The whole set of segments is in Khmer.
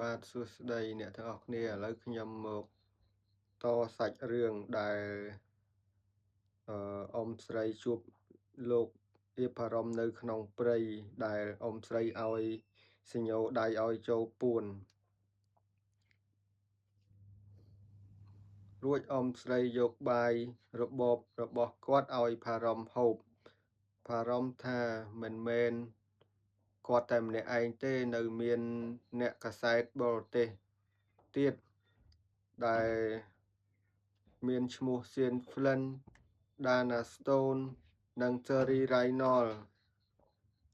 បាទសួស្តីអ្នកទាំងអស់គ្នាឥឡូវខ្ញុំមកតសាច់រឿងដែលអ៊ំស្រីជួបលោកអៀបអារម្មណ៍នៅក្នុងព្រៃដែលអ៊ំស្រីឲ្យសញ្ញោដៃឲ្យចូលពួនរួចអ៊ំស្រីយកបាយរបបរបស់គាត់ឲ្យផារ៉មហូបផារ៉មថាមិនមែនគាត់តែម្នាក់ឯងទេនៅមានអ្នកកាសែតបរទេសទៀតដែលមានឈ្មោះ Sean Flynn, Dana Stone និង Terry Reynolds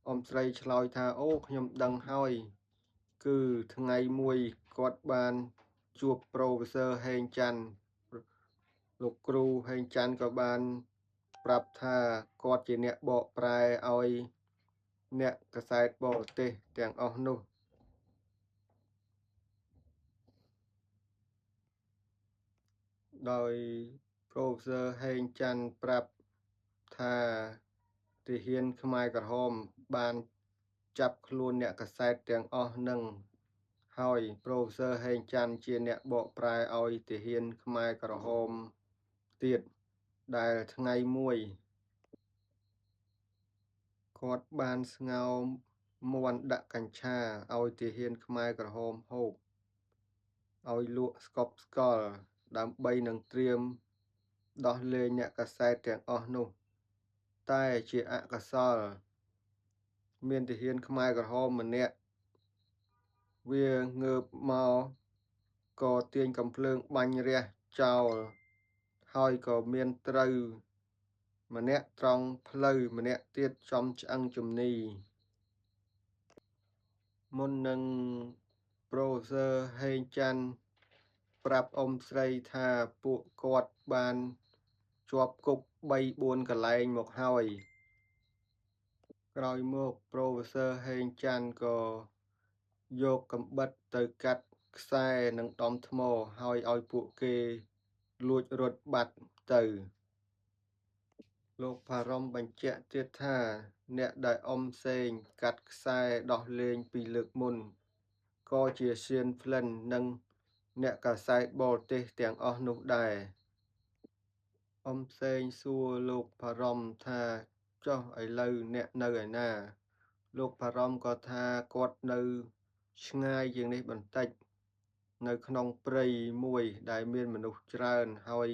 អ៊ំស្រីឆ្លើយថាអូខ្ញុំដឹងហើយគឺថ្ងៃមួយគាត់បានជួប Professor ហេងច័ន្ទលោកគ្រូហេងច័ន្ទក៏បានប្រាប់ថាគាត់ជាអ្នកបកប្រែឲ្យអ្នកកាសែតបរទេសទាំងអស់នោះដោយ Professor ហេងច័ន្ទប្រាប់ថាទាហានខ្មែរក្រហមបានចាប់ខ្លួនអ្នកកាសែតទាំងអស់នឹងហើយ Professor ហេងច័ន្ទជាអ្នកបកប្រែឲ្យទាហានខ្មែរក្រហមទៀតដែលថ្ងៃមួយគាត់បានស្ងោរមាន់ដាក់កញ្ឆាឲ្យទាហានខ្មែរក្រហមហូបឲ្យលក់ស្កប់ស្កល់ដើម្បីនឹងត្រៀមដោះលែងអ្នកកាសែតទាំងអស់នោះតែជាអកុសលមានទាហានខ្មែរក្រហមម្នាក់វាងើបមកក៏ទាញកំភ្លើងបាញ់រះចោលហើយក៏មានត្រូវម្នាក់ត្រង់ផ្លូវម្នាក់ទៀតចំឆ្អឹងជំនីមុននឹង Professor ហេងច័ន្ទប្រាប់អ៊ំស្រីថាពួកគាត់បានជាប់គុក3-4កន្លែងមកហើយក្រោយមក Professor ហេងច័ន្ទក៏យកកាំបិតទៅកាត់ខ្សែនិងដំថ្មហើយឲ្យពួកគេលួចរត់បាត់ទៅលោកផារ៉មបញ្ជាក់ទៀតថាអ្នកដែលអ៊ំសេងកាត់ខ្សែដោះលែងពីលើកមុនក៏ជាសៀនផ្លិននិងអ្នកកាសែតបរទេសទាំងអស់នោះដែរអ៊ំសេងសួរលោកផារ៉មថាចុះឥឡូវអ្នកនៅឯណាលោកផារ៉មក៏ថាគាត់នៅឆ្ងាយជាងនេះបន្តិចនៅក្នុងព្រៃមួយដែលមានមនុស្សច្រើនហើយ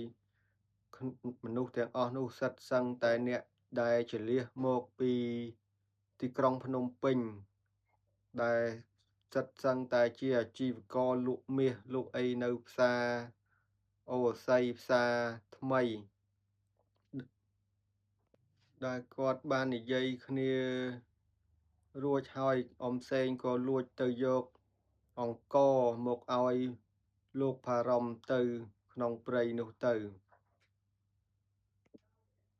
មនុស្សទាំងអស់នោះសិតសឹងតែអ្នកដែលចលះមកពីទីក្រុងភ្នំពេញដែលសិតសឹងតែជាអាជីវករលក់មាសលក់អីនៅផ្សារអូស័យផ្សារថ្មីដែលគាត់បាននិយាយគ្នារួចហើយអ៊ំសេងក៏លួចទៅយកអង្គមកឲ្យលោកផារ៉មទៅក្នុងព្រៃនោះទៅ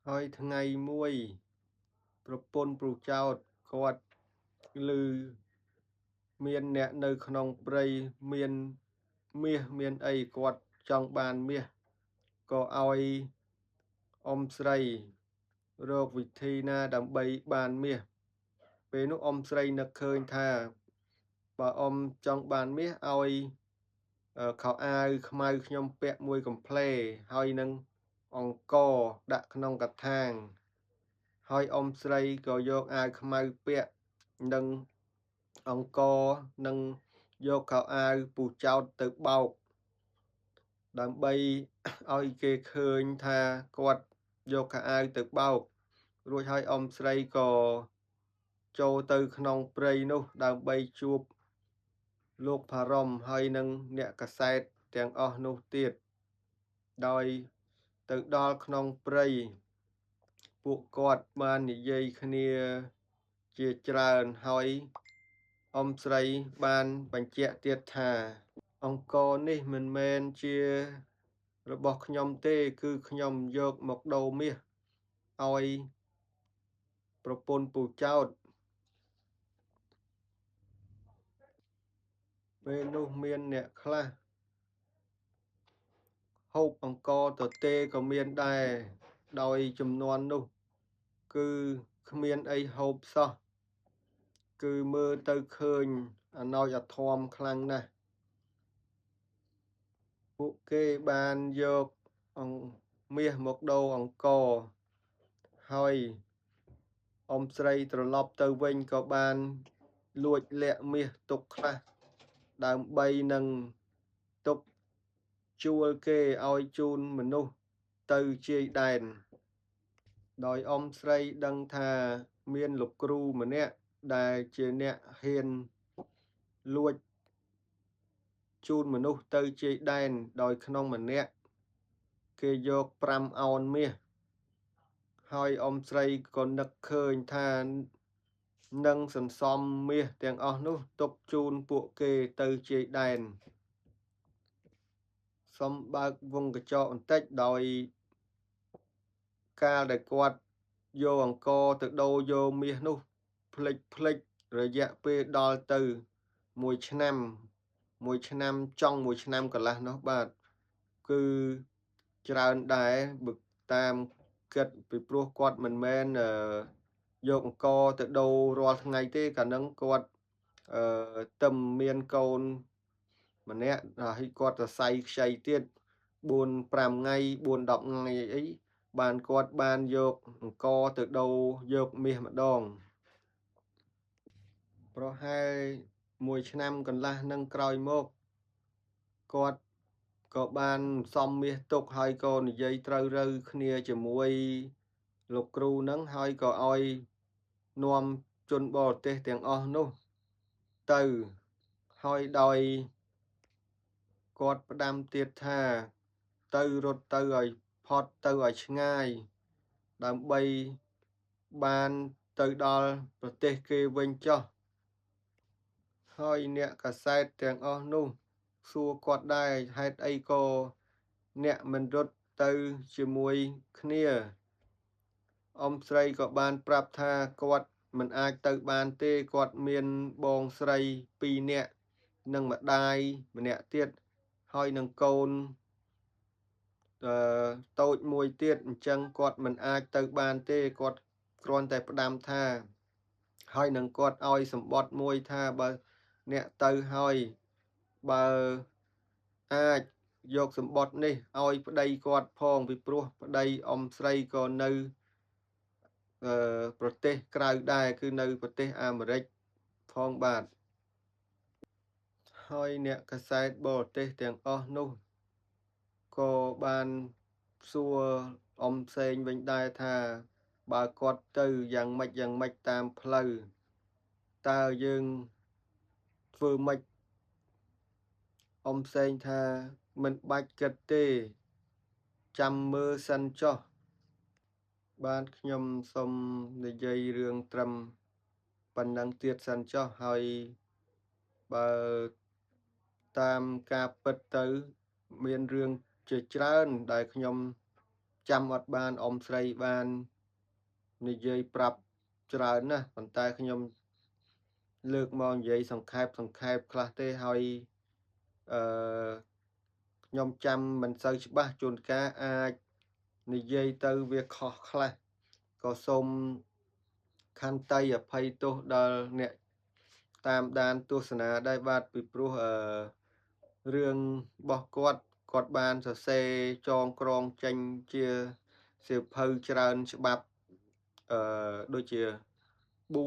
ហើយថ្ងៃមួយប្រពន្ធព្រុចោតគាត់ឮមានអ្នកនៅក្នុងព្រៃមានមាសមានអីគាត់ចង់បានមាសក៏ឲ្យអ៊ំស្រីរកវិធីណាដើម្បីបានមាសពេលនោះអ៊ំស្រីនឹកឃើញថាបើអ៊ំចង់បានមាសឲ្យខោអាវខ្មៅខ្ញុំពាក់មួយកំ pl េហើយនឹងអង្គដាក់ក្នុងកថាងហើយអ៊ំស្រីក៏យកអាវខ្មៅពាក់និងអង្គនិងយកខោអាវពូចោតទៅបោកដើម្បីឲ្យគេឃើញថាគាត់យកខោអាវទៅបោករួចហើយអ៊ំស្រីក៏ចូលទៅក្នុងព្រៃនោះដើម្បីជួបលោកផារ៉មហើយនឹងអ្នកកាសែតទាំងអស់នោះទៀតដោយទៅដល់ក្នុងព្រៃពួកគាត់បាននិយាយគ្នាជាច្រើនហើយអ៊ំស្រីបានបញ្ជាក់ទៀតថាអង្គនេះមិនមែនជារបស់ខ្ញុំទេគឺខ្ញុំយកមកដូរមាសឲ្យប្រពន្ធពូចោតពេលនោះមានអ្នកខ្លះហូបអង្គទទេក៏មានដែរដោយចំនួននោះគឺគ្មានអីហូបសោះគឺមើលទៅឃើញអណោចអធមខ្លាំងណាស់ ពួកគេបានយកមាសមកដូរអង្គរហើយអ៊ំស្រីត្រឡប់ទៅវិញក៏បានលួចលាក់មាសទុកខ្លះដើម្បីនឹងទុកជួលគេឲ្យជូនមនុស្សទៅជាយដែនដោយអ៊ំស្រីដឹងថាមានលោកគ្រូម្នាក់ដែលជាអ្នកហ៊ានលួចជូនមនុស្សទៅជាយដែនដោយក្នុងម្នាក់គេយក5 អោនមាសហើយអ៊ំស្រីក៏នឹកឃើញថានឹងសន្សំមាសទាំងអស់នោះទុកជូនពួកគេទៅជាយដែនសូមបើកវងកញ្ចក់បន្តិចដោយកាលដែលគាត់យកអង្គរទៅដូរយកមាសនោះផ្លិចរយៈពេលដល់ទៅ1 ឆ្នាំចង់1 ឆ្នាំកន្លះនោះបាទគឺច្រើនដែរបើតាមគិតពីព្រោះគាត់មិនមែនយកអង្គរទៅដូររាល់ថ្ងៃទេកាលហ្នឹងគាត់ទឹមមានកូនម្នាក់ហើយគាត់សរសៃខ្ចីទៀត4 5 ថ្ងៃ 4 10 ថ្ងៃអីបានគាត់បានយកអង្គរទៅដូរយកមាសម្ដងប្រហែល1 ឆ្នាំកន្លះនឹងក្រោយមកគាត់ក៏បានសំមាសទុកហើយក៏និយាយត្រូវរូវគ្នាជាមួយលោកគ្រូនឹងហើយក៏ឲ្យនាំជនបរទេសទាំងអស់នោះទៅហើយដោយគាត់ផ្ដាំទៀតថាទៅរត់ទៅឲ្យផុតទៅឲ្យឆ្ងាយដើម្បីបានទៅដល់ប្រទេសគេវិញចុះហើយអ្នកកាសែតទាំងអស់នោះសួរគាត់ដែរហេតុអីក៏អ្នកមិនរត់ទៅជាមួយគ្នាអ៊ំស្រីក៏បានប្រាប់ថាគាត់មិនអាចទៅបានទេគាត់មានបងស្រី2 នាក់និងម្ដាយម្នាក់ទៀតហើយនឹងកូនតូចមួយទៀតអញ្ចឹងគាត់មិនអាចទៅបានទេគាត់គ្រាន់តែផ្ដាំថាហើយនឹងគាត់ឲ្យសម្បត្តិមួយថាបើអ្នកទៅហើយបើអាចយកសម្បត្តិនេះឲ្យប្តីគាត់ផងពីព្រោះប្តីអ៊ំស្រីក៏នៅប្រទេសក្រៅដែរគឺនៅប្រទេសអាមេរិកផងបាទហើយអ្នកកាសែតបរទេសទាំងអស់នោះក៏បានសួរអ៊ំផ្សេងវិញដែរថាបើគាត់ទៅយ៉ាងម៉េចតាមផ្លូវតើយើងធ្វើម៉េចអ៊ំផ្សេងថាមិនបាច់គិតទេចាំមើលសិនចុះបាទខ្ញុំសូមនិយាយរឿងត្រឹមប៉ុណ្ណឹងទៀតសិនចុះហើយបើតាមការពិតទៅមានរឿងជាច្រើនដែលខ្ញុំចាំអត់បានអ៊ំស្រីបាននិយាយប្រាប់ច្រើនណាស់ប៉ុន្តែខ្ញុំលើកមកនិយាយសង្ខេបខ្លះទេហើយខ្ញុំចាំមិនសូវច្បាស់ជួនកាលអាចនិយាយទៅវាខុសខ្លះក៏សូមខន្តីអភ័យទោសដល់អ្នកតាមដានទស្សនាដែរបាទពីព្រោះរឿងរបស់គាត់បានសរសេរចងក្រងចេញជាសៀវភៅច្រើនច្បាប់ដូចជា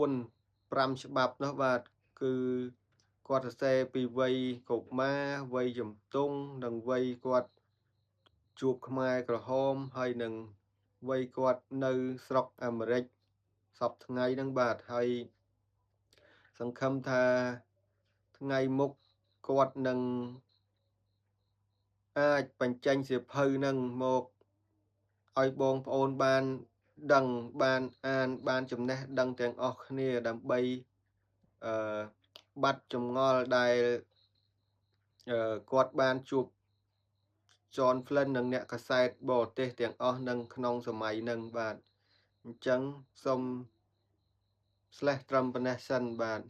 4-5 ច្បាប់នោះបាទគឺគាត់សរសេរពីវ័យកុមារវ័យជំទង់និងវ័យគាត់ជួបខ្មែរក្រហមហើយនឹងវ័យគាត់នៅស្រុកអាមេរិកសពថ្ងៃហ្នឹងបាទហើយសង្ឃឹមថាថ្ងៃមុខគាត់នឹងអាចបញ្ចេញសៀវភៅនឹងមកឲ្យបងប្អូនបានដឹងបានអានបានចំណេះដឹងទាំងអស់គ្នាដើម្បីបាត់ចម្ងល់ដែលគាត់បានជួបJohn Flynn និងអ្នកកាសែតបរទេសទាំងអស់នឹងក្នុងសម័យនឹងបាទអញ្ចឹងសូមស្លេះត្រឹមប៉ុណ្ណេះសិនបាទ